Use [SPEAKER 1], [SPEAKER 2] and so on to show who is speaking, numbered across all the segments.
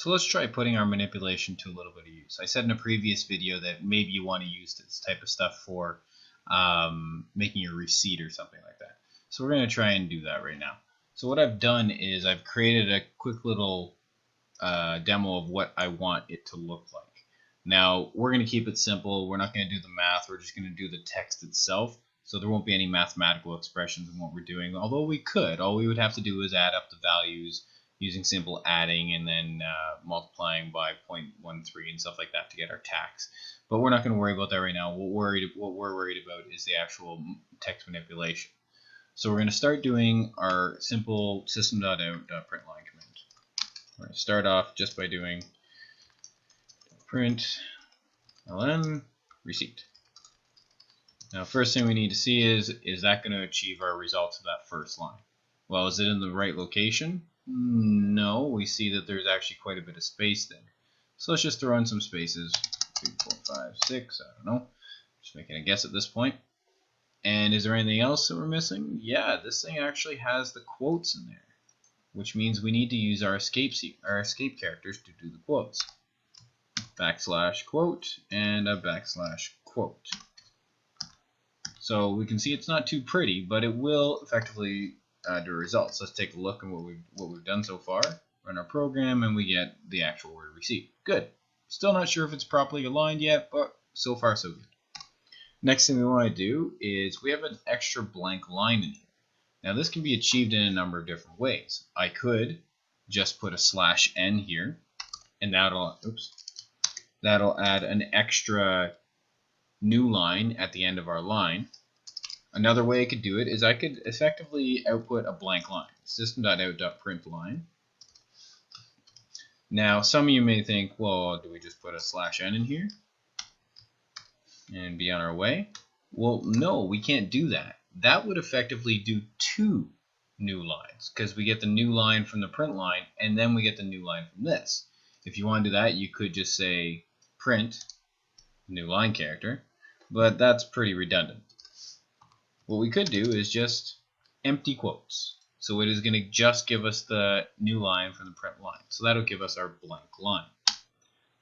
[SPEAKER 1] So let's try putting our manipulation to a little bit of use. I said in a previous video that maybe you want to use this type of stuff for making your receipt or something like that. So we're going to try and do that right now. So what I've done is I've created a quick little demo of what I want it to look like. Now we're going to keep it simple. We're not going to do the math. We're just going to do the text itself. So there won't be any mathematical expressions in what we're doing. Although we could. All we would have to do is add up the values using simple adding and then multiplying by 0.13 and stuff like that to get our tax. But we're not going to worry about that right now. What we're worried about is the actual text manipulation. So we're going to start doing our simple system.out.println command. We're going to start off just by doing print ln receipt. Now first thing we need to see is that going to achieve our results of that first line? Well, is it in the right location? No, we see that there's actually quite a bit of space there. So let's just throw in some spaces. 3, 4, 5, 6, I don't know. Just making a guess at this point. And is there anything else that we're missing? Yeah, this thing actually has the quotes in there, which means we need to use our escape characters to do the quotes. \quote and a \quote. So we can see it's not too pretty, but it will effectively do results. Let's take a look at what we've done so far. Run our program and we get the actual word receipt. Good. Still not sure if it's properly aligned yet, but so far so good. Next thing we want to do is we have an extra blank line in here. Now this can be achieved in a number of different ways. I could just put a /n here, and that'll add an extra new line at the end of our line. Another way I could do it is I could effectively output a blank line. System.out.println. Now some of you may think, well, do we just put a /n in here and be on our way? Well, no, we can't do that. That would effectively do two new lines because we get the new line from the print line and then we get the new line from this. If you want to do that, you could just say print new line character, but that's pretty redundant. What we could do is just empty quotes. So it is going to just give us the new line from the print line. So that'll give us our blank line.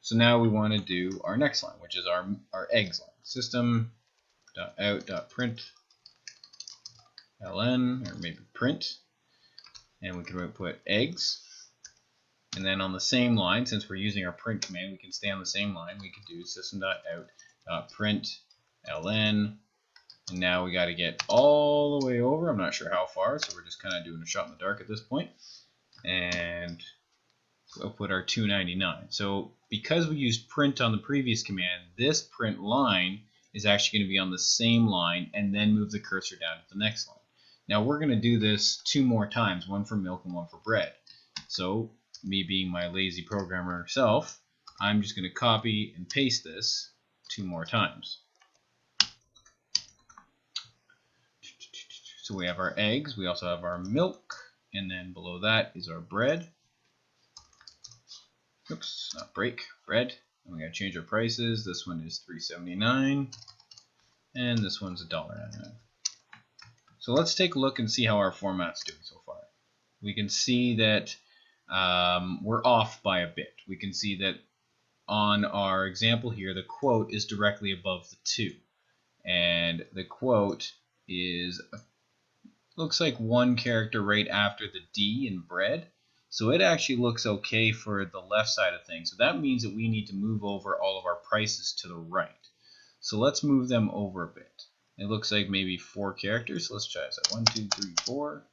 [SPEAKER 1] So now we want to do our next line, which is our eggs line. System.out.println, or maybe print, and we can put eggs. And then on the same line, since we're using our print command, we can stay on the same line. We could do system.out.println. And now we got to get all the way over. I'm not sure how far, so we're just kind of doing a shot in the dark at this point. And we'll put our 299. So because we used print on the previous command, this print line is actually going to be on the same line and then move the cursor down to the next line. Now we're going to do this 2 more times, one for milk and one for bread. So me being my lazy programmer self, I'm just going to copy and paste this 2 more times. So we have our eggs, we also have our milk, and then below that is our bread. Oops, not break, bread. And we gotta change our prices. This one is $3.79, and this one's $1.99. So let's take a look and see how our format's doing so far. We can see that we're off by a bit. We can see that on our example here, the quote is directly above the 2, and the quote is looks like 1 character right after the D in bread. So it actually looks okay for the left side of things. So that means that we need to move over all of our prices to the right. So let's move them over a bit. It looks like maybe 4 characters. So let's try this out. 1, 2, 3, 4.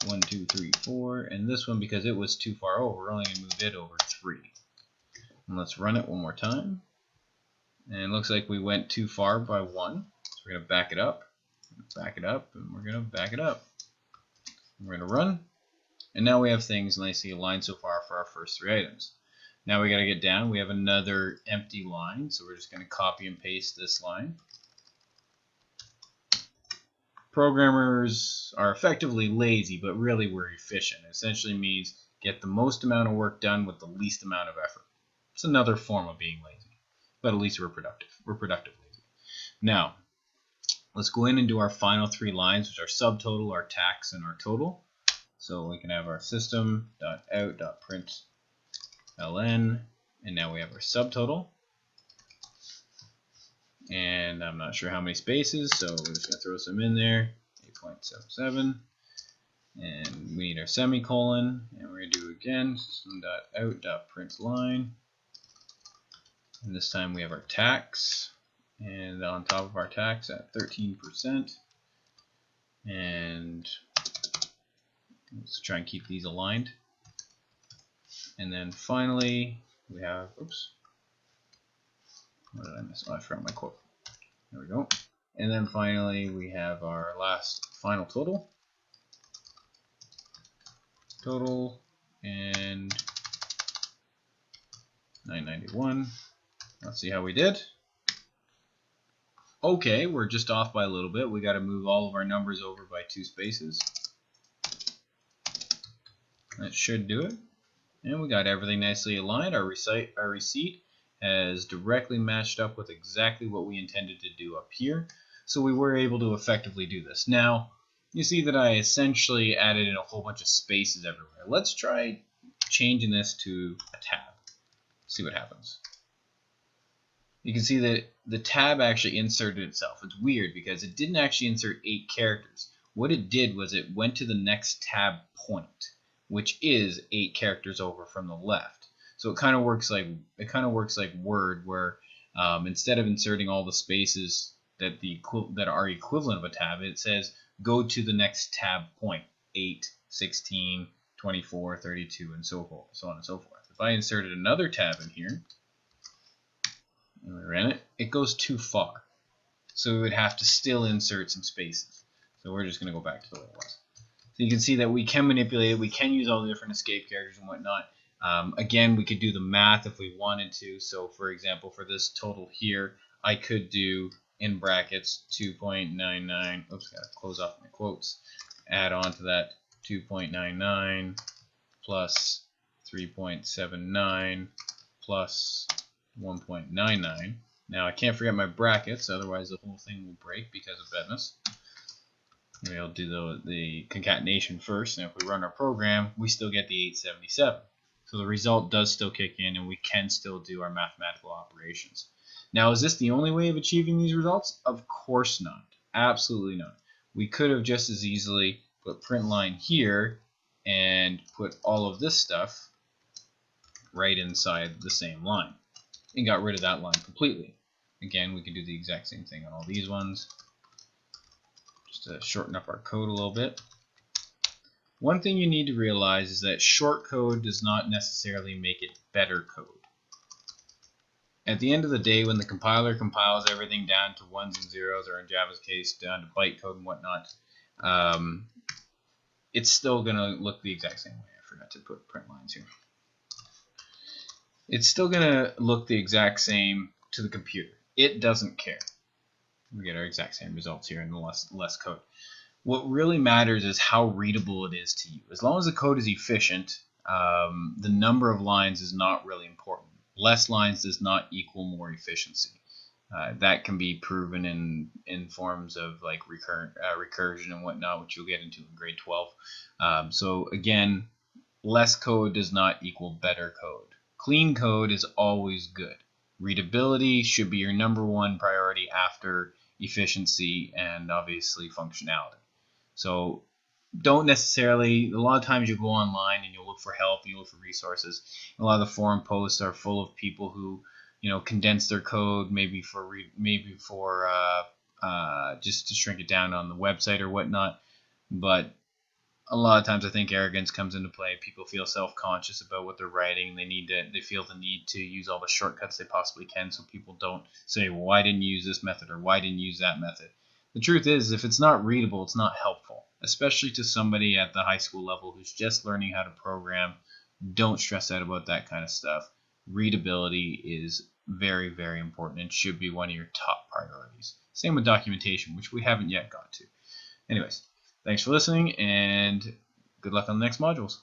[SPEAKER 1] 1, 2, 3, 4. And this one, because it was too far over, we're only going to move it over 3. And let's run it one more time. And it looks like we went too far by 1. So we're going to back it up. Back it up, and we're going to back it up. We're going to run, and now we have things nicely aligned so far for our first 3 items. Now we got to get down. We have another empty line, so we're just going to copy and paste this line. Programmers are effectively lazy, but really we're efficient. It essentially means get the most amount of work done with the least amount of effort. It's another form of being lazy, but at least we're productive. We're productive lazy. Now, let's go in and do our final 3 lines, which are subtotal, our tax, and our total. So we can have our system.out.println ln, and now we have our subtotal. And I'm not sure how many spaces, so we're just going to throw some in there, 8.77. And we need our semicolon, and we're going to do again system.out.println. And this time we have our tax, and on top of our tax at 13%. And let's try and keep these aligned. And then finally we have, oops, what did I miss? Oh, I forgot my quote. There we go. And then finally we have our last final total. And 991. Let's see how we did. Okay, we're just off by a little bit. We got to move all of our numbers over by 2 spaces. That should do it. And we got everything nicely aligned. Our receipt has directly matched up with exactly what we intended to do up here. So we were able to effectively do this. Now, you see that I essentially added in a whole bunch of spaces everywhere. Let's try changing this to a tab. See what happens. You can see that the tab actually inserted itself. It's weird because it didn't actually insert 8 characters. What it did was it went to the next tab point, which is 8 characters over from the left. So it kind of works like Word, where instead of inserting all the spaces that are equivalent of a tab, it says go to the next tab point, 8, 16, 24, 32, and so forth, so on and so forth. If I inserted another tab in here, and we ran it, it goes too far. So we would have to still insert some spaces. So we're just going to go back to the way it was. So you can see that we can manipulate it. We can use all the different escape characters and whatnot. Again, we could do the math if we wanted to. So for example, for this total here, I could do in brackets 2.99. Oops, gotta close off my quotes. Add on to that 2.99 plus 3.79 plus 1.99. Now I can't forget my brackets, otherwise the whole thing will break because of badness. Maybe I'll do the concatenation first, and if we run our program, we still get the 877. So the result does still kick in, and we can still do our mathematical operations. Now, is this the only way of achieving these results? Of course not. Absolutely not. We could have just as easily put println here and put all of this stuff right inside the same line and got rid of that line completely. Again, we could do the exact same thing on all these ones, just to shorten up our code a little bit. One thing you need to realize is that short code does not necessarily make it better code. At the end of the day, when the compiler compiles everything down to ones and zeros, or in Java's case, down to bytecode and whatnot, it's still going to look the exact same way. I forgot to put print lines here. It's still going to look the exact same to the computer. It doesn't care. We get our exact same results here in less code. What really matters is how readable it is to you. As long as the code is efficient, the number of lines is not really important. Less lines does not equal more efficiency. That can be proven in forms of like recursion and whatnot, which you'll get into in grade 12. So again, less code does not equal better code. Clean code is always good. Readability should be your #1 priority after efficiency and obviously functionality. So don't necessarily, a lot of times you go online and you'll look for help, you look for resources. A lot of the forum posts are full of people who, condense their code maybe for just to shrink it down on the website or whatnot. But a lot of times I think arrogance comes into play. People feel self-conscious about what they're writing. They feel the need to use all the shortcuts they possibly can, so people don't say, well, why didn't you use this method or why didn't you use that method? The truth is, if it's not readable, it's not helpful, especially to somebody at the high school level who's just learning how to program. Don't stress out about that kind of stuff. Readability is very, very important and should be one of your top priorities. Same with documentation, which we haven't yet got to. Anyways, thanks for listening, and good luck on the next modules.